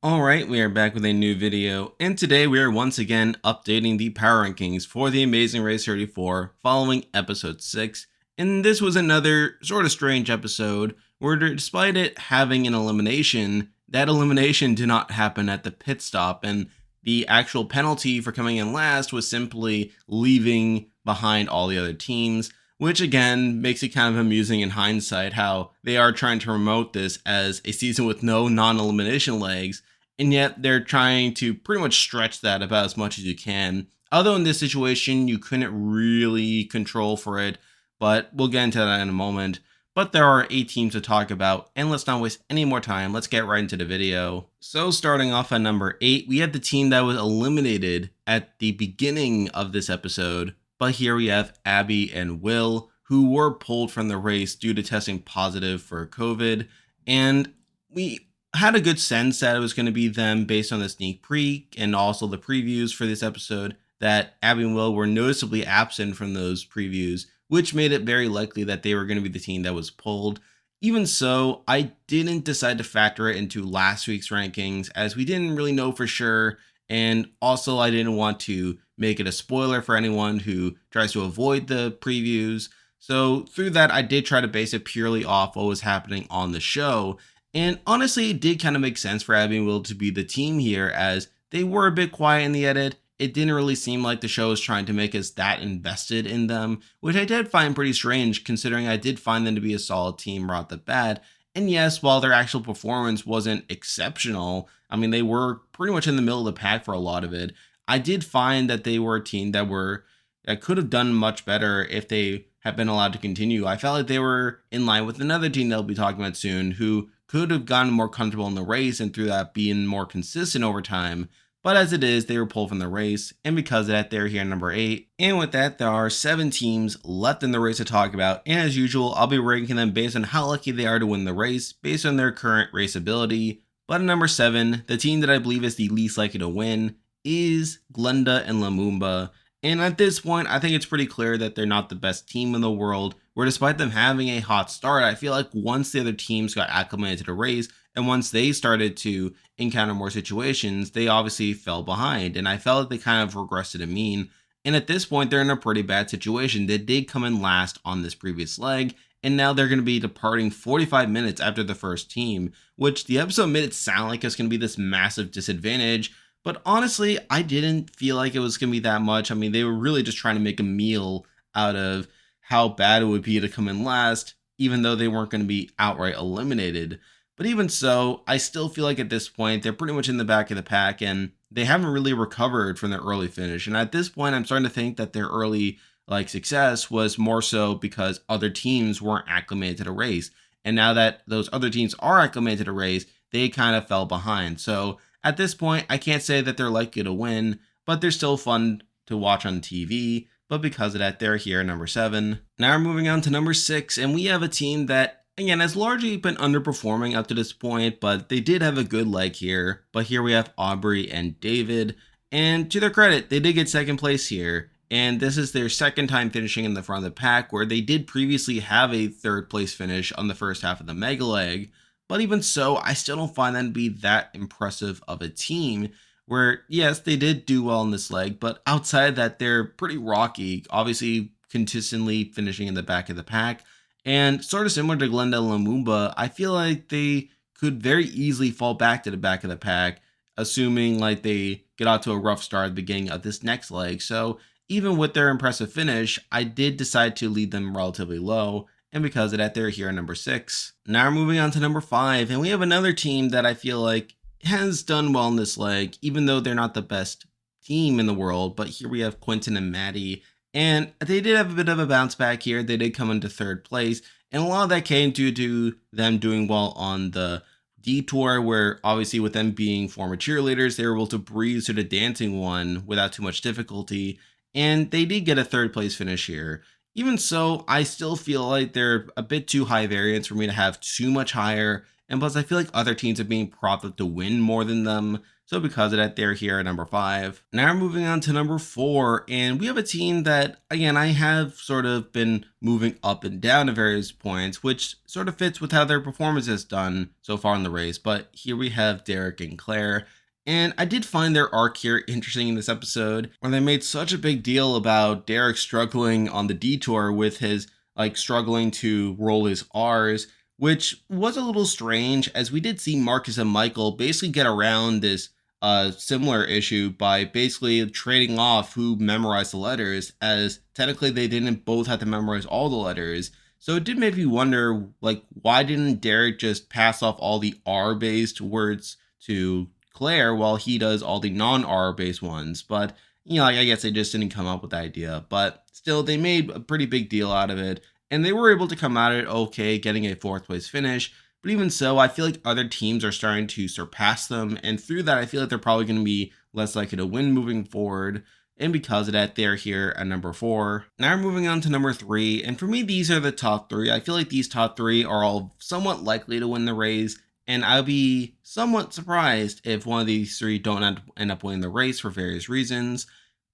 Alright, we are back with a new video, and today we are once again updating the power rankings for the Amazing Race 34 following episode 6. And this was another sort of strange episode where, despite it having an elimination, that elimination did not happen at the pit stop, and the actual penalty for coming in last was simply leaving behind all the other teams. Which again makes it kind of amusing in hindsight how they are trying to promote this as a season with no non-elimination legs, and yet they're trying to pretty much stretch that about as much as you can. Although in this situation, you couldn't really control for it, but we'll get into that in a moment. But there are 8 teams to talk about, and let's not waste any more time. Let's get right into the video. So starting off at number 8, we have the team that was eliminated at the beginning of this episode. But here we have Abby and Will, who were pulled from the race due to testing positive for COVID. And we had a good sense that it was going to be them based on the sneak peek and also the previews for this episode, that Abby and Will were noticeably absent from those previews, which made it very likely that they were going to be the team that was pulled. Even so, I didn't decide to factor it into last week's rankings as we didn't really know for sure. And also I didn't want to make it a spoiler for anyone who tries to avoid the previews. So through that, I did try to base it purely off what was happening on the show. And honestly, it did kind of make sense for Abby and Will to be the team here, as they were a bit quiet in the edit. It didn't really seem like the show was trying to make us that invested in them, which I did find pretty strange considering I did find them to be a solid team right off the bat. And yes, while their actual performance wasn't exceptional, I mean, they were pretty much in the middle of the pack for a lot of it. I did find that they were a team that could have done much better if they had been allowed to continue. I felt like they were in line with another team that we'll be talking about soon, who could have gotten more comfortable in the race and through that being more consistent over time. But as it is, they were pulled from the race, and because of that, they're here at number 8. And with that, there are 7 teams left in the race to talk about, and as usual, I'll be ranking them based on how lucky they are to win the race, based on their current race ability. But at number 7, the team that I believe is the least likely to win is Glenda and Lumumba. And at this point, I think it's pretty clear that they're not the best team in the world, where despite them having a hot start, I feel like once the other teams got acclimated to the race, and once they started to encounter more situations, they obviously fell behind. And I felt like they kind of regressed to the mean. And at this point, they're in a pretty bad situation. They did come in last on this previous leg, and now they're going to be departing 45 minutes after the first team, which the episode made it sound like it's going to be this massive disadvantage. But honestly, I didn't feel like it was going to be that much. I mean, they were really just trying to make a meal out of how bad it would be to come in last, even though they weren't going to be outright eliminated. But even so, I still feel like at this point, they're pretty much in the back of the pack, and they haven't really recovered from their early finish. And at this point, I'm starting to think that their early success was more so because other teams weren't acclimated to the race. And now that those other teams are acclimated to the race, they kind of fell behind. So at this point, I can't say that they're likely to win, but they're still fun to watch on TV. But because of that, they're here at number 7. Now we're moving on to number 6, and we have a team that, again, has largely been underperforming up to this point, but they did have a good leg here. But here we have Aubrey and David, and to their credit, they did get second place here. And this is their second time finishing in the front of the pack, where they did previously have a third place finish on the first half of the mega leg. But even so, I still don't find them to be that impressive of a team, where, yes, they did do well in this leg, but outside of that, they're pretty rocky, obviously consistently finishing in the back of the pack. And sort of similar to Glenda and Lumumba, I feel like they could very easily fall back to the back of the pack, assuming like they get out to a rough start at the beginning of this next leg. So even with their impressive finish, I did decide to lead them relatively low. And because of that, they're here at number 6. Now we're moving on to number 5, and we have another team that I feel like has done well in this leg, even though they're not the best team in the world. But here we have Quinton and Mattie, and they did have a bit of a bounce back here. They did come into third place, and a lot of that came due to them doing well on the detour, where obviously with them being former cheerleaders, they were able to breeze to the dancing one without too much difficulty, and they did get a third place finish here. Even so, I still feel like they're a bit too high variance for me to have too much higher, And plus, I feel like other teams are being propped up to win more than them. So because of that, they're here at number 5. Now we're moving on to number 4, and we have a team that, again, I have sort of been moving up and down at various points, which sort of fits with how their performance has done so far in the race. But here we have Derek and Claire. And I did find their arc here interesting in this episode, where they made such a big deal about Derek struggling on the detour with his, struggling to roll his R's, which was a little strange, as we did see Marcus and Michael basically get around this similar issue by basically trading off who memorized the letters, as technically they didn't both have to memorize all the letters. So it did make me wonder, why didn't Derek just pass off all the R-based words to Claire while he does all the non-R based ones? But, I guess they just didn't come up with the idea. But still, they made a pretty big deal out of it, and they were able to come out of it okay, getting a 4th place finish. But even so, I feel like other teams are starting to surpass them, and through that, I feel like they're probably going to be less likely to win moving forward. And because of that, they're here at number 4. Now we're moving on to number 3, and for me, these are the top 3. I feel like these top 3 are all somewhat likely to win the race, and I'll be somewhat surprised if one of these 3 don't end up winning the race for various reasons.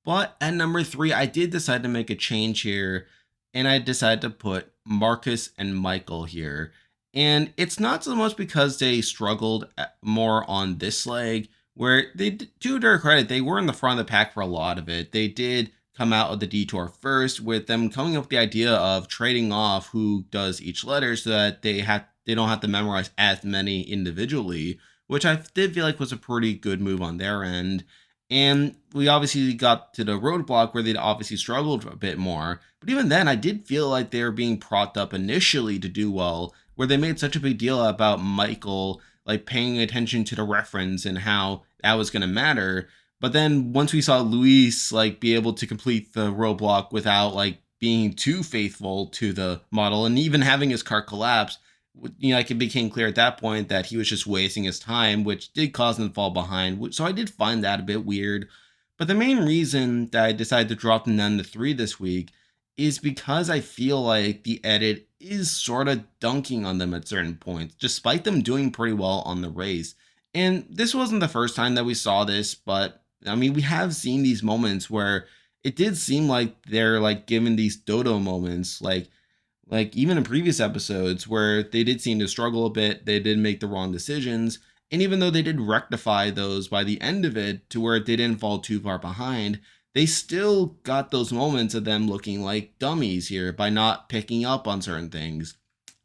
But at number 3, I did decide to make a change here, and I decided to put Marcus and Michael here. And it's not so much because they struggled more on this leg, where they, to their credit, they were in the front of the pack for a lot of it. They did come out of the detour first, with them coming up with the idea of trading off who does each letter so that they don't have to memorize as many individually, which I did feel like was a pretty good move on their end. And we obviously got to the roadblock where they'd obviously struggled a bit more. But even then, I did feel like they were being propped up initially to do well, where they made such a big deal about Michael paying attention to the reference and how that was going to matter. But then once we saw Luis be able to complete the roadblock without being too faithful to the model and even having his car collapse, it became clear at that point that he was just wasting his time, which did cause him to fall behind. So I did find that a bit weird. But the main reason that I decided to drop them down to 3 this week is because I feel like the edit is sort of dunking on them at certain points, despite them doing pretty well on the race. And this wasn't the first time that we saw this, but we have seen these moments where it did seem like they're given these dodo moments, even in previous episodes where they did seem to struggle a bit, they did make the wrong decisions. And even though they did rectify those by the end of it to where they didn't fall too far behind, they still got those moments of them looking like dummies here by not picking up on certain things.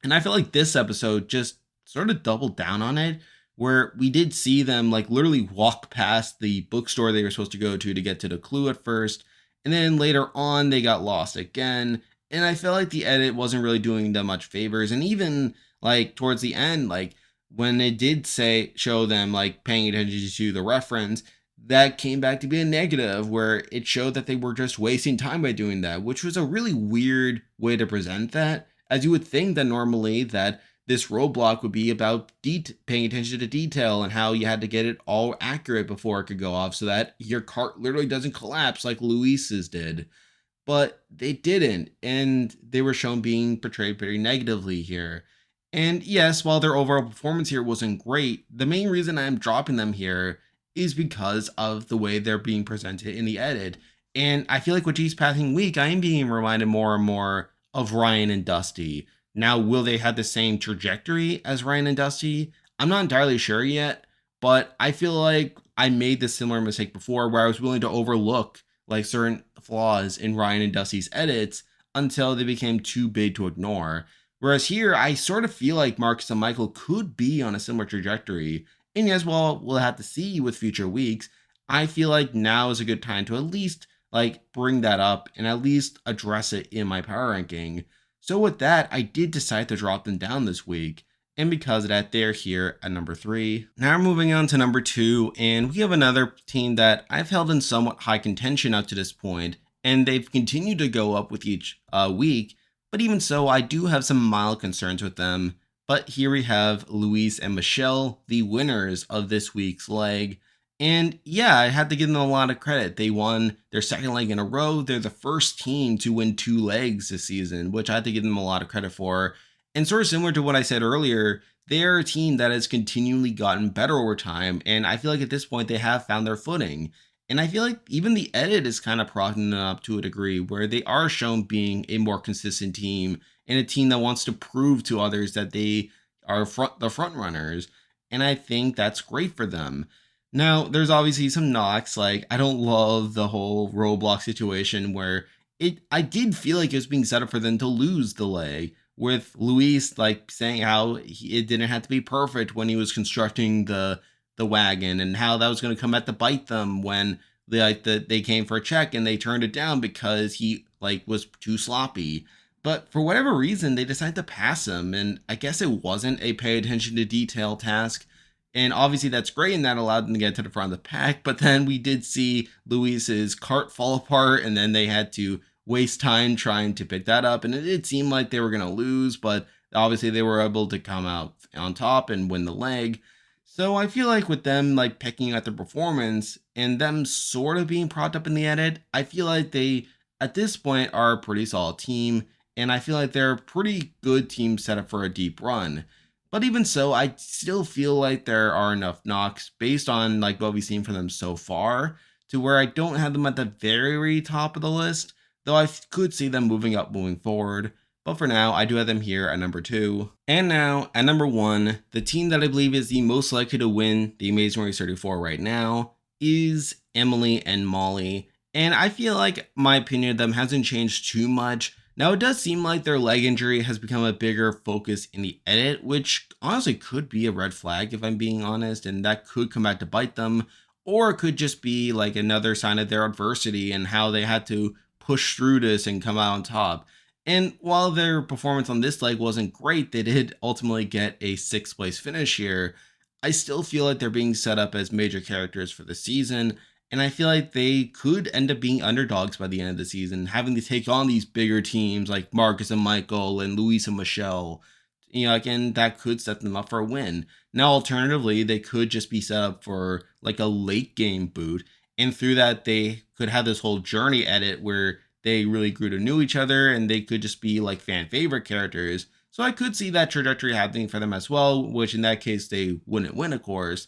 And I feel like this episode just sort of doubled down on it, where we did see them literally walk past the bookstore they were supposed to go to get to the clue at first. And then later on, they got lost again. And I felt like the edit wasn't really doing them much favors. And even towards the end, when it did show them paying attention to the reference, that came back to be a negative, where it showed that they were just wasting time by doing that, which was a really weird way to present that, as you would think that normally that this roadblock would be about paying attention to detail and how you had to get it all accurate before it could go off so that your cart literally doesn't collapse like Luis's did. But they didn't, and they were shown being portrayed very negatively here. And yes, while their overall performance here wasn't great, the main reason I'm dropping them here is because of the way they're being presented in the edit. And I feel like with each passing week, I am being reminded more and more of Ryan and Dusty. Now, will they have the same trajectory as Ryan and Dusty? I'm not entirely sure yet, but I feel like I made this similar mistake before, where I was willing to overlook certain flaws in Ryan and Dusty's edits until they became too big to ignore. Whereas here, I sort of feel like Marcus and Michael could be on a similar trajectory. And yes, well, we'll have to see with future weeks. I feel like now is a good time to at least bring that up and at least address it in my power ranking. So with that, I did decide to drop them down this week. And because of that, they're here at number 3. Now we're moving on to number 2, and we have another team that I've held in somewhat high contention up to this point, and they've continued to go up with each week. But even so, I do have some mild concerns with them. But here we have Luis and Michelle, the winners of this week's leg. And yeah, I had to give them a lot of credit. They won their second leg in a row. They're the first team to win 2 legs this season, which I had to give them a lot of credit for. And sort of similar to what I said earlier, they're a team that has continually gotten better over time, and I feel like at this point they have found their footing. And I feel like even the edit is kind of propping them up to a degree where they are shown being a more consistent team and a team that wants to prove to others that they are the front runners. And I think that's great for them. Now, there's obviously some knocks. Like, I don't love the whole Roblox situation where I did feel like it was being set up for them to lose the leg, with Luis like saying how it didn't have to be perfect when he was constructing the wagon, and how that was going to come back to bite them when they came for a check and they turned it down because he like was too sloppy. But for whatever reason, they decided to pass him, and I guess it wasn't a pay attention to detail task. And obviously that's great, and that allowed them to get to the front of the pack. But then we did see Luis's cart fall apart, and then they had to waste time trying to pick that up. And it did seem like they were going to lose, but obviously they were able to come out on top and win the leg. So I feel like with them like picking at their performance and them sort of being propped up in the edit, I feel like they at this point are a pretty solid team, and I feel like they're a pretty good team set up for a deep run. But even so, I still feel like there are enough knocks based on like what we've seen from them so far to where I don't have them at the very top of the list, though I could see them moving up moving forward. But for now, I do have them here at number 2. And now, at number 1, the team that I believe is the most likely to win the Amazing Race 34 right now is Emily and Molly. And I feel like my opinion of them hasn't changed too much. Now, it does seem like their leg injury has become a bigger focus in the edit, which honestly could be a red flag if I'm being honest, and that could come back to bite them. Or it could just be like another sign of their adversity and how they had to push through this and come out on top. And while their performance on this leg wasn't great, they did ultimately get a 6th place finish here. I still feel like they're being set up as major characters for the season, and I feel like they could end up being underdogs by the end of the season, having to take on these bigger teams like Marcus and Michael and Luis and Michelle. You know, again, that could set them up for a win. Now, alternatively, they could just be set up for like a late game boot, and through that, they could have this whole journey edit where they really grew to know each other and they could just be like fan favorite characters. So I could see that trajectory happening for them as well, which in that case they wouldn't win, of course.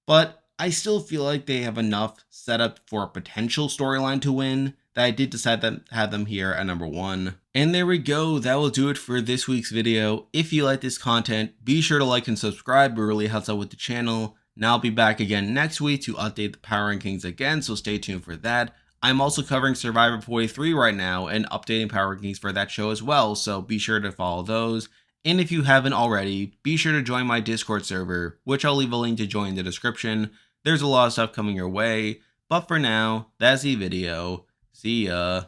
But I still feel like they have enough set up for a potential storyline to win that I did decide to have them here at number 1. And there we go, that will do it for this week's video. If you like this content, be sure to like and subscribe, it really helps out with the channel. Now I'll be back again next week to update the power rankings again, so stay tuned for that. I'm also covering Survivor 43 right now and updating power rankings for that show as well, so be sure to follow those. And if you haven't already, be sure to join my Discord server, which I'll leave a link to join in the description. There's a lot of stuff coming your way, but for now, that's the video. See ya.